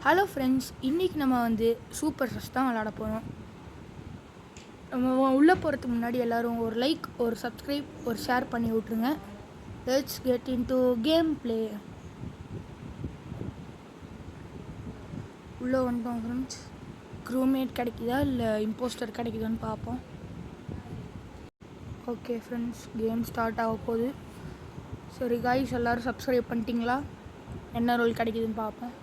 Hello friends, இன்றைக்கி நம்ம super stress தான் விளாட போகிறோம். நம்ம உள்ளே போகிறதுக்கு முன்னாடி எல்லோரும் ஒரு லைக், ஒரு சப்ஸ்கிரைப், ஒரு ஷேர் பண்ணி விட்ருங்க. Let's get into game play. உள்ளே வந்துட்டோம் ஃப்ரெண்ட்ஸ். க்ரூமேட் கிடைக்குதா இல்லை இம்போஸ்டர் கிடைக்குதான்னு பார்ப்போம். ஓகே ஃப்ரெண்ட்ஸ், கேம் ஸ்டார்ட் ஆக போகுது. சரி காய்ஸ், எல்லோரும் சப்ஸ்கிரைப் பண்ணிட்டீங்களா? என்ன ரோல் கிடைக்குதுன்னு பார்ப்போம்.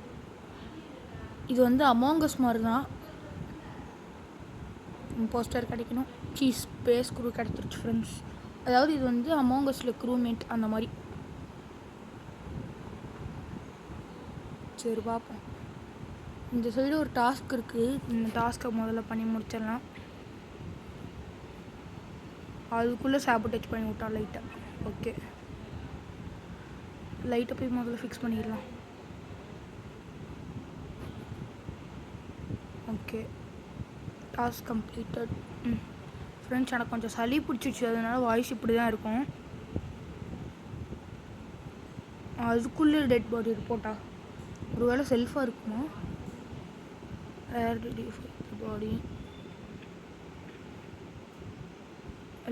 இது அமாங் அஸ் மாதிரி தான். இம்போஸ்டர் கிடைக்கணும். ஸ்பேஸ் குரூ கிடைச்சிருச்சு ஃப்ரெண்ட்ஸ். அதாவது இது அமாங் அஸில் க்ரூமேட் அந்த மாதிரி. சரி பார்ப்போம். இந்த சைடு ஒரு டாஸ்க் இருக்குது. இந்த டாஸ்க்கை முதல்ல பண்ணி முடிச்சிடலாம். அதுக்குள்ளே சாபோட்டேஜ் பண்ணி விட்டா லைட்டாக. ஓகே, லைட்டை போய் முதல்ல ஃபிக்ஸ் பண்ணிடலாம். Okay, task completed. ஃப்ரெண்ட்ஸ், எனக்கு கொஞ்சம் சளி பிடிச்சிச்சு, அதனால வாய்ஸ் இப்படி தான் இருக்கும். அதுக்குள்ளே டெட் பாடி ரிப்போர்ட்டா? ஒரு வேளை செல்ஃபாக இருக்குமா? பாடி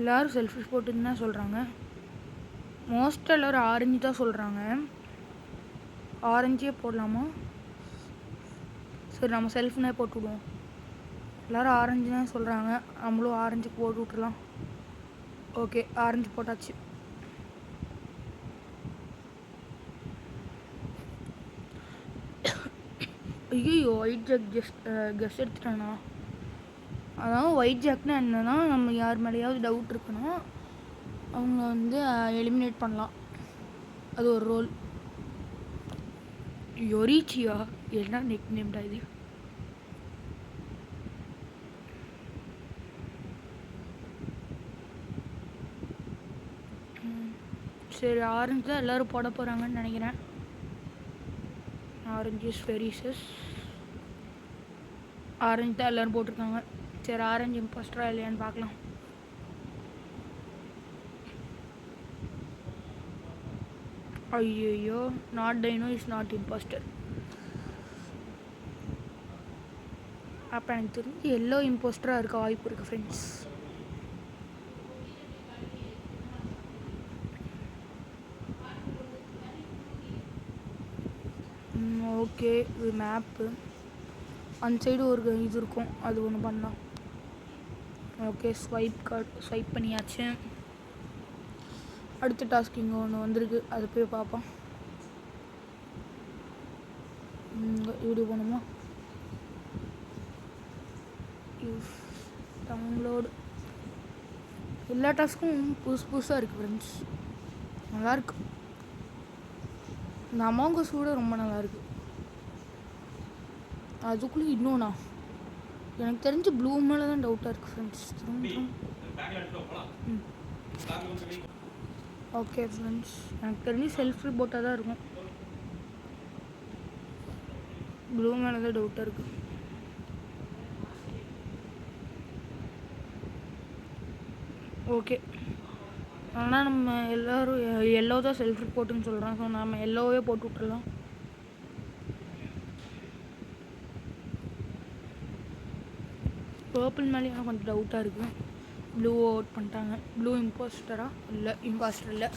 எல்லோரும் செல்ஃப் ரிப்போர்ட்டுன்னு தான் சொல்கிறாங்க. மோஸ்ட்டாக எல்லோரும் ஆரஞ்சு தான் சொல்கிறாங்க. ஆரஞ்சே போடலாமா? சரி, நம்ம செல்ஃப்னே போட்டு விடுவோம். எல்லோரும் ஆரஞ்சு தான் சொல்கிறாங்க, நம்மளும் ஆரஞ்சு போட்டு விட்டுலாம். ஓகே, ஆரஞ்சு போட்டாச்சு. ஐயோ, ஒயிட் ஜாக் கெஸ் எடுத்துட்டானா? அதாவது ஒயிட் ஜாக்னா என்னன்னா, நம்ம யார் மேலேயாவது டவுட் இருக்குன்னா அவங்க எலிமினேட் பண்ணலாம். அது ஒரு ரோல். யொரிச்சியா என்ன நெக் நேம்டா இது? சரி, ஆரஞ்சு தான் எல்லோரும் போட போகிறாங்கன்னு நினைக்கிறேன். ஆரஞ்சு ஸ்பெரிசஸ் ஆரஞ்சு தான் எல்லோரும் போட்டிருக்காங்க. சரி, ஆரஞ்சு இம்போஸ்டரா இல்லையான்னு பார்க்கலாம். ஐயோ, not dino is not impostor. அப்போ எனக்கு தெரிஞ்சு எல்லோ இம்போஸ்டராக இருக்க வாய்ப்பு இருக்குது ஃப்ரெண்ட்ஸ். ஓகே, இது மேப்பு. அந்த சைடு ஒரு இது இருக்கும், அது ஒன்று பண்ணலாம். ஓகே, ஸ்வைப் பண்ணியாச்சு. அடுத்த டாஸ்க் இங்கே ஒன்று வந்திருக்கு, அதை போய் பார்ப்போம். இப்படி போகணுமா? டவுன்லோடு. எல்லா டாஸ்க்கும் புதுசாக இருக்குது ஃப்ரெண்ட்ஸ். நல்லாயிருக்கு. இந்த அமாங் அஸ் கூட ரொம்ப நல்லாயிருக்கு. அதுக்குள்ளே இன்னொன்னா எனக்கு தெரிஞ்சு ப்ளூ மேலே தான் டவுட்டாக இருக்குது ஃப்ரெண்ட்ஸ். ஓகே ஃப்ரெண்ட்ஸ், எனக்கு தெரிஞ்சு செல்ஃப் ரிப்போர்ட்டாக தான் இருக்கும். ப்ளூ மேலே தான் டவுட்டாக இருக்குது. ஓகே, ஆனால் நம்ம எல்லோரும் எல்லோ தான் செல்ஃப் ரிப்போர்ட்டுன்னு சொல்கிறோம். ஸோ நம்ம எல்லோவே போட்டு விட்டுறலாம். பர்பிள் மேலே எனக்கு கொஞ்சம் டவுட்டாக இருக்குது. ப்ளூ அவுட் பண்ணிட்டாங்க. ப்ளூ இம்போஸ்டரா? இல்லை, இம்போஸ்டர் இல்லை.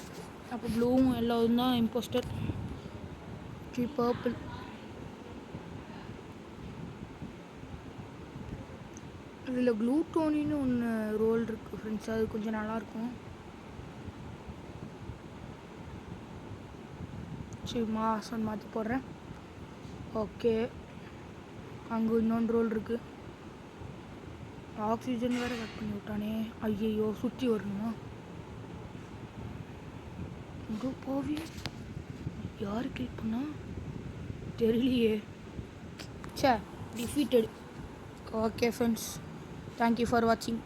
அப்போ ப்ளூவும் எல்லோவும் தான் இம்போஸ்டர். பர்பிள். இதில் க்ளூட்டோனின்னு ஒன்று ரோல் இருக்குது ஃப்ரெண்ட்ஸ், அது கொஞ்சம் நல்லாயிருக்கும். சரி, மாசம் மாற்றி போடுறேன். ஓகே, அங்கே இன்னொன்று ரோல் இருக்குது. ஆக்சிஜன் வேறு கட் பண்ணி விட்டானே. ஐயையோ, சுற்றி வரணுமா? இங்கே போவி யார் கிளிக் பண்ணா தெரியலையே. சே, defeated. Okay friends, thank you for வாட்சிங்.